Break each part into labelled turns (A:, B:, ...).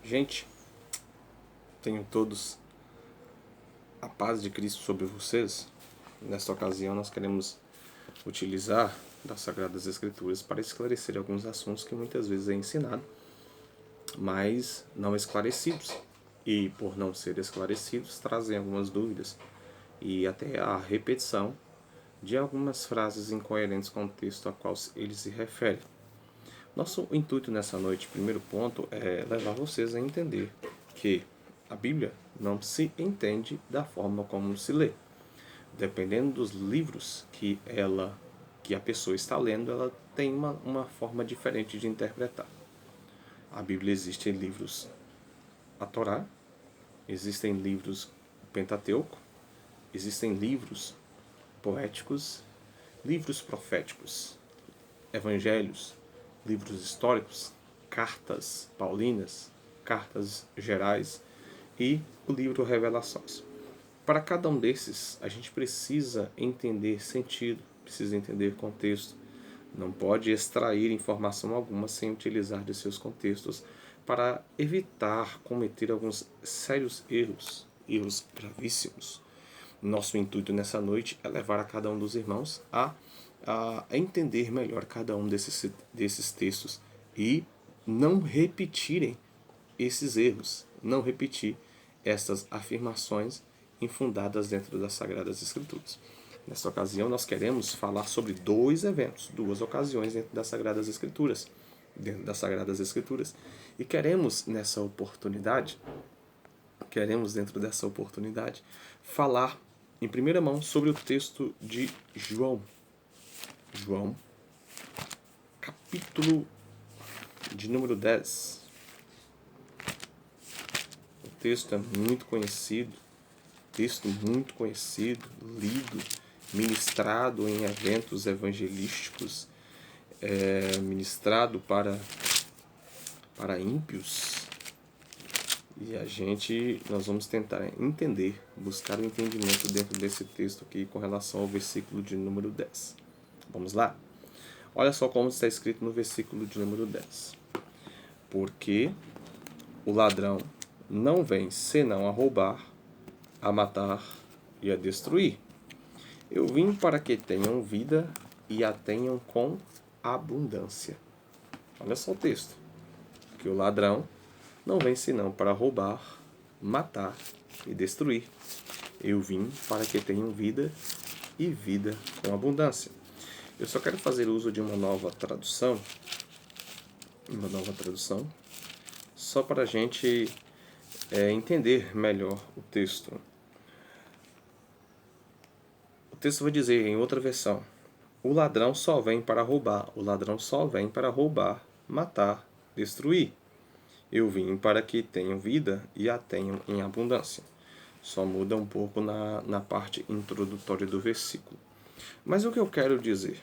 A: Gente, tenham todos a paz de Cristo sobre vocês. Nesta ocasião, nós queremos utilizar das Sagradas Escrituras para esclarecer alguns assuntos que muitas vezes é ensinado, mas não esclarecidos. E, por não ser esclarecidos, trazem algumas dúvidas e até a repetição de algumas frases incoerentes com o texto a qual ele se refere. Nosso intuito nessa noite, primeiro ponto, é levar vocês a entender que a Bíblia não se entende da forma como se lê. Dependendo dos livros que a pessoa está lendo, ela tem uma forma diferente de interpretar. A Bíblia existe em livros a Torá, existem livros Pentateuco, existem livros poéticos, livros proféticos, evangelhos, livros históricos, cartas paulinas, cartas gerais e o livro Revelações. Para cada um desses, a gente precisa entender sentido, precisa entender contexto. Não pode extrair informação alguma sem utilizar de seus contextos para evitar cometer alguns sérios erros gravíssimos. Nosso intuito nessa noite é levar a cada um dos irmãos a entender melhor cada um desses textos e não repetirem esses erros, não repetir estas afirmações infundadas dentro das Sagradas Escrituras. Nesta ocasião, nós queremos falar sobre dois eventos, duas ocasiões dentro das Sagradas Escrituras, e queremos dentro dessa oportunidade, falar em primeira mão sobre o texto de João, capítulo de número 10. O texto é muito conhecido, lido, ministrado em eventos evangelísticos, ministrado para ímpios. E nós vamos tentar entender, buscar o entendimento dentro desse texto aqui com relação ao versículo de número 10. Vamos lá? Olha só como está escrito no versículo de número 10. Porque o ladrão não vem senão a roubar, a matar e a destruir. Eu vim para que tenham vida e a tenham com abundância. Olha só o texto. Que o ladrão não vem senão para roubar, matar e destruir. Eu vim para que tenham vida e vida com abundância. Eu só quero fazer uso de uma nova tradução, só para a gente entender melhor o texto. O texto vai dizer em outra versão: o ladrão só vem para roubar, matar, destruir. Eu vim para que tenham vida e a tenham em abundância. Só muda um pouco na parte introdutória do versículo. Mas o que eu quero dizer?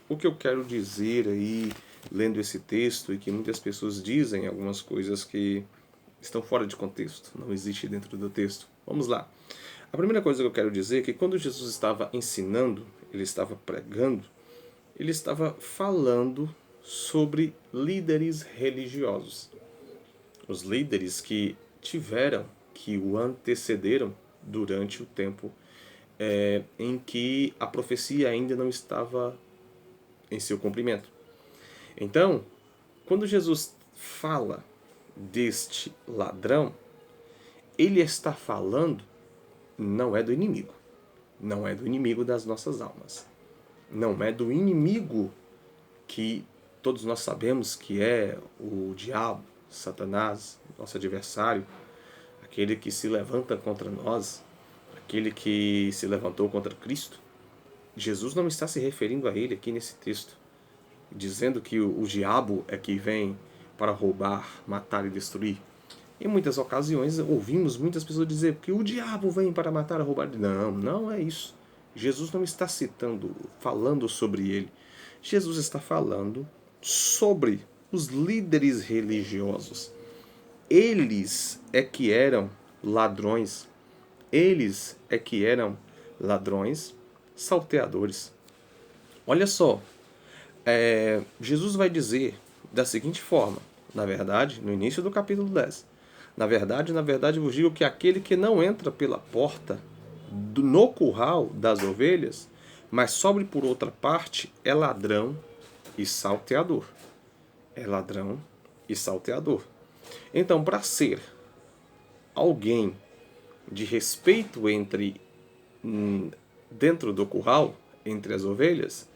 A: O que eu quero dizer aí, lendo esse texto, e que muitas pessoas dizem algumas coisas que estão fora de contexto, não existe dentro do texto. Vamos lá. A primeira coisa que eu quero dizer é que quando Jesus estava ensinando, ele estava pregando, ele estava falando sobre líderes religiosos. Os líderes que o antecederam durante o tempo em que a profecia ainda não estava em seu cumprimento. Então, quando Jesus fala deste ladrão, ele está falando não é do inimigo das nossas almas, não é do inimigo que todos nós sabemos que é o diabo, Satanás, nosso adversário, aquele que se levanta contra nós, aquele que se levantou contra Cristo. Jesus não está se referindo a ele aqui nesse texto, dizendo que o diabo é que vem para roubar, matar e destruir. Em muitas ocasiões ouvimos muitas pessoas dizer que o diabo vem para matar e roubar. Não é isso. Jesus não está falando sobre ele. Jesus está falando sobre os líderes religiosos. Eles é que eram ladrões. Salteadores. Olha só, Jesus vai dizer da seguinte forma, na verdade, no início do capítulo 10, Na verdade, vos digo que aquele que não entra pela porta no curral das ovelhas, mas sobe por outra parte, é ladrão e salteador. É ladrão e salteador. Então, para ser alguém de respeito dentro do curral, entre as ovelhas,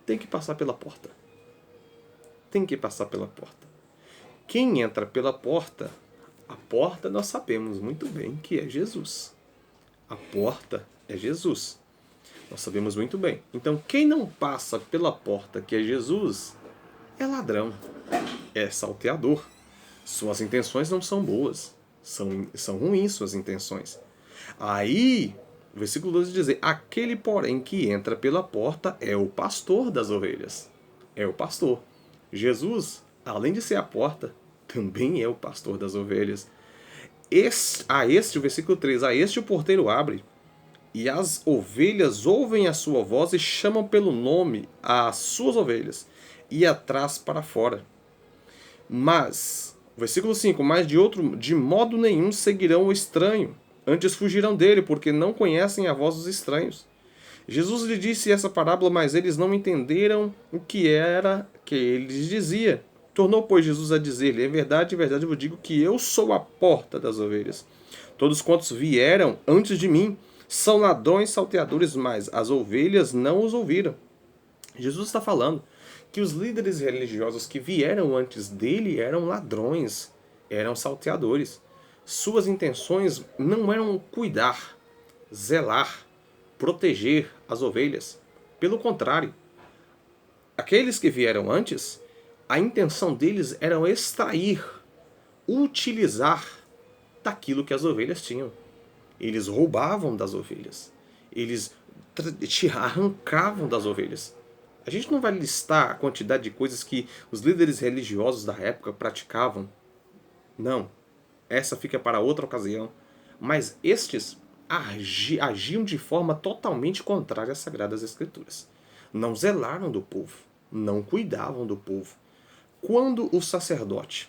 A: tem que passar pela porta. Tem que passar pela porta. Quem entra pela porta, a porta nós sabemos muito bem que é Jesus. A porta é Jesus. Nós sabemos muito bem. Então, quem não passa pela porta, que é Jesus, é ladrão, é salteador. Suas intenções não são boas. São ruins suas intenções. Aí, o versículo 12 diz: aquele, porém, que entra pela porta é o pastor das ovelhas. É o pastor. Jesus, além de ser a porta, também é o pastor das ovelhas. O versículo 3, a este o porteiro abre, e as ovelhas ouvem a sua voz e chamam pelo nome as suas ovelhas, e atrás para fora. Mas, versículo 5, mas de modo nenhum seguirão o estranho, antes fugirão dele, porque não conhecem a voz dos estranhos. Jesus lhe disse essa parábola, mas eles não entenderam o que era que ele lhes dizia. Tornou, pois, Jesus a dizer-lhe: é verdade, vos digo que eu sou a porta das ovelhas. Todos quantos vieram antes de mim são ladrões, salteadores, mas as ovelhas não os ouviram. Jesus está falando que os líderes religiosos que vieram antes dele eram ladrões, eram salteadores. Suas intenções não eram cuidar, zelar, proteger as ovelhas. Pelo contrário, aqueles que vieram antes, a intenção deles era extrair, utilizar daquilo que as ovelhas tinham. Eles roubavam das ovelhas. Eles te arrancavam das ovelhas. A gente não vai listar a quantidade de coisas que os líderes religiosos da época praticavam. Não. Essa fica para outra ocasião. Mas estes agiam de forma totalmente contrária às Sagradas Escrituras. Não zelaram do povo. Não cuidavam do povo. Quando o sacerdote,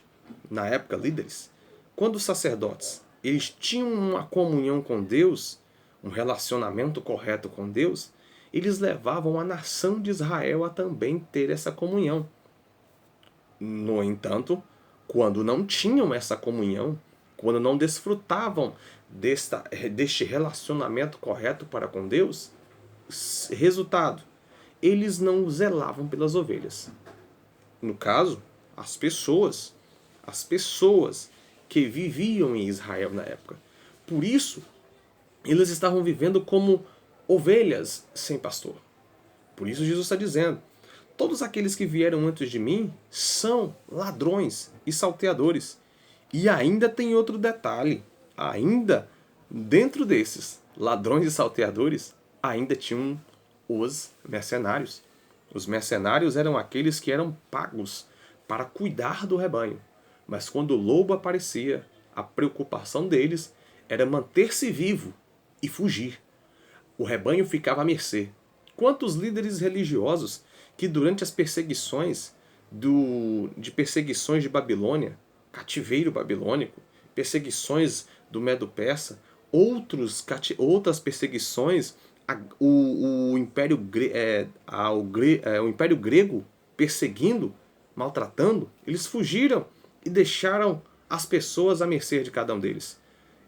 A: na época líderes, quando os sacerdotes eles tinham uma comunhão com Deus, um relacionamento correto com Deus, eles levavam a nação de Israel a também ter essa comunhão. No entanto, quando não tinham essa comunhão, quando não desfrutavam deste relacionamento correto para com Deus, resultado, eles não zelavam pelas ovelhas. No caso, as pessoas que viviam em Israel na época. Por isso, eles estavam vivendo como ovelhas sem pastor. Por isso Jesus está dizendo: todos aqueles que vieram antes de mim são ladrões e salteadores. E ainda tem outro detalhe. Ainda dentro desses ladrões e salteadores, ainda tinham os mercenários. Os mercenários eram aqueles que eram pagos para cuidar do rebanho. Mas quando o lobo aparecia, a preocupação deles era manter-se vivo e fugir. O rebanho ficava à mercê. Quantos líderes religiosos que durante as perseguições de Babilônia, cativeiro babilônico, perseguições do Medo-Persa, outras perseguições, o Império Grego perseguindo, maltratando, eles fugiram e deixaram as pessoas à mercê de cada um deles.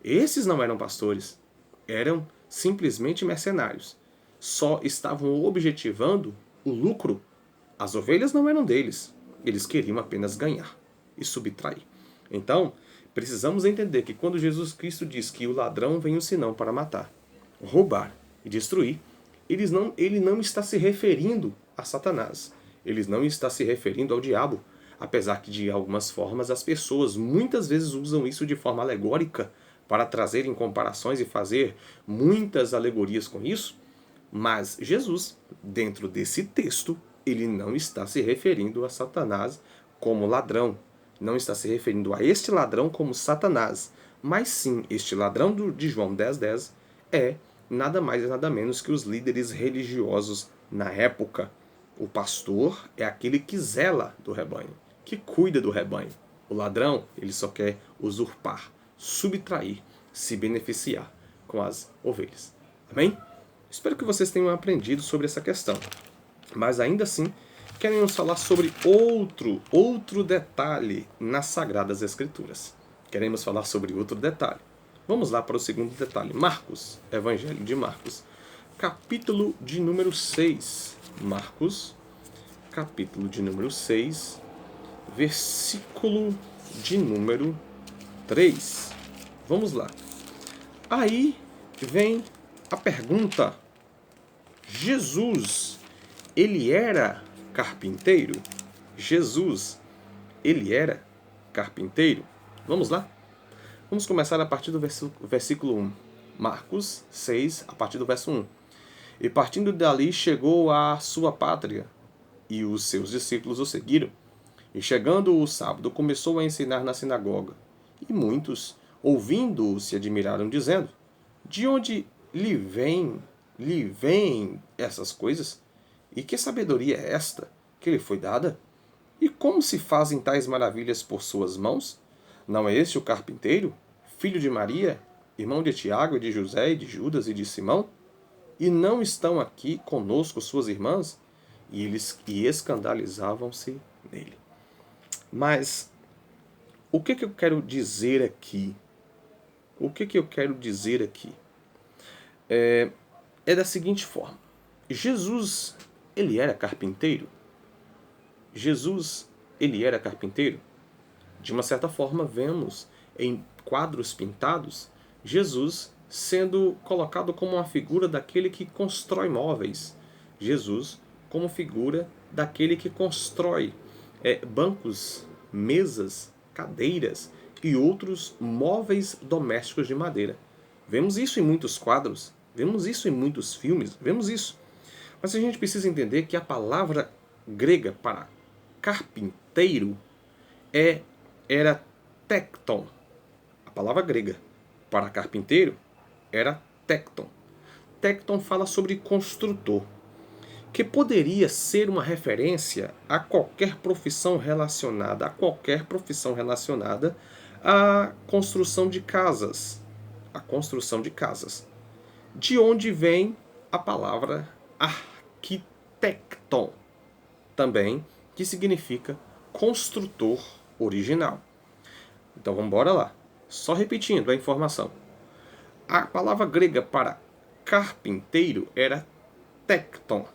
A: Esses não eram pastores, eram simplesmente mercenários. Só estavam objetivando o lucro. As ovelhas não eram deles, eles queriam apenas ganhar e subtrair. Então, precisamos entender que quando Jesus Cristo diz que o ladrão vem senão para matar, roubar e destruir, ele não está se referindo a Satanás. Ele não está se referindo ao diabo. Apesar que, de algumas formas, as pessoas muitas vezes usam isso de forma alegórica para trazerem comparações e fazer muitas alegorias com isso. Mas Jesus, dentro desse texto, ele não está se referindo a Satanás como ladrão. Não está se referindo a este ladrão como Satanás. Mas sim, este ladrão de João 10,10 é nada mais e nada menos que os líderes religiosos na época. O pastor é aquele que zela do rebanho, que cuida do rebanho. O ladrão, ele só quer usurpar, subtrair, se beneficiar com as ovelhas. Amém? Espero que vocês tenham aprendido sobre essa questão. Mas ainda assim, queremos falar sobre outro detalhe nas Sagradas Escrituras. Queremos falar sobre outro detalhe. Vamos lá para o segundo detalhe. Marcos, Evangelho de Marcos, capítulo de número 6. Marcos, capítulo de número 6, versículo de número 3. Vamos lá. Aí vem a pergunta: Jesus, ele era carpinteiro? Jesus, ele era carpinteiro? Vamos lá? Vamos começar a partir do versículo 1. Marcos 6, a partir do verso 1. E partindo dali chegou à sua pátria, e os seus discípulos o seguiram. E chegando o sábado, começou a ensinar na sinagoga. E muitos, ouvindo-o, se admiraram, dizendo: de onde lhe vêm essas coisas? E que sabedoria é esta que lhe foi dada? E como se fazem tais maravilhas por suas mãos? Não é este o carpinteiro, filho de Maria, irmão de Tiago, e de José, e de Judas, e de Simão? E não estão aqui conosco suas irmãs? E eles escandalizavam-se nele. Mas o que eu quero dizer aqui? O que eu quero dizer aqui? É da seguinte forma. Jesus, ele era carpinteiro? Jesus, ele era carpinteiro? De uma certa forma, vemos em quadros pintados Jesus sendo colocado como uma figura daquele que constrói móveis. Jesus como figura daquele que constrói bancos, mesas, cadeiras e outros móveis domésticos de madeira. Vemos isso em muitos quadros, vemos isso em muitos filmes, vemos isso. Mas a gente precisa entender que a palavra grega para carpinteiro era tecton. A palavra grega para carpinteiro era tecton. Tecton fala sobre construtor, que poderia ser uma referência a qualquer profissão relacionada à construção de casas. A construção de casas. De onde vem a palavra arquitecton, também, que significa construtor original. Então vamos embora lá. Só repetindo a informação. A palavra grega para carpinteiro era tecton,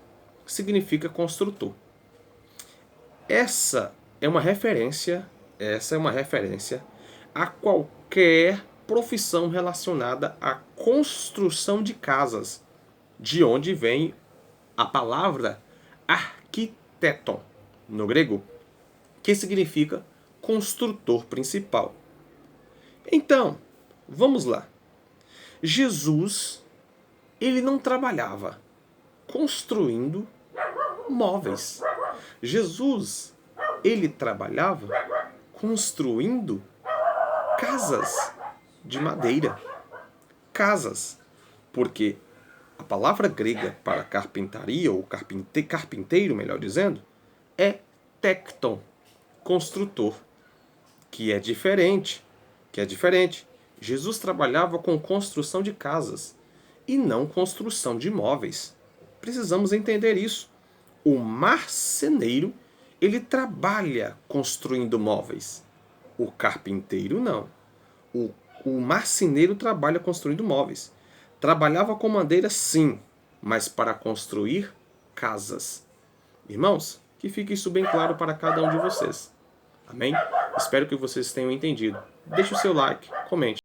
A: que significa construtor. Essa é uma referência a qualquer profissão relacionada à construção de casas, de onde vem a palavra arquiteton, no grego, que significa construtor principal. Então, vamos lá. Jesus, ele não trabalhava construindo móveis. Jesus, ele trabalhava construindo casas de madeira. Casas. Porque a palavra grega para carpintaria, ou carpinteiro, melhor dizendo, é tecton, construtor, que é diferente. Jesus trabalhava com construção de casas e não construção de móveis. Precisamos entender isso. O marceneiro, ele trabalha construindo móveis. O carpinteiro não. O marceneiro trabalha construindo móveis. Trabalhava com madeira, sim, mas para construir casas. Irmãos, que fique isso bem claro para cada um de vocês. Amém? Espero que vocês tenham entendido. Deixe o seu like, comente.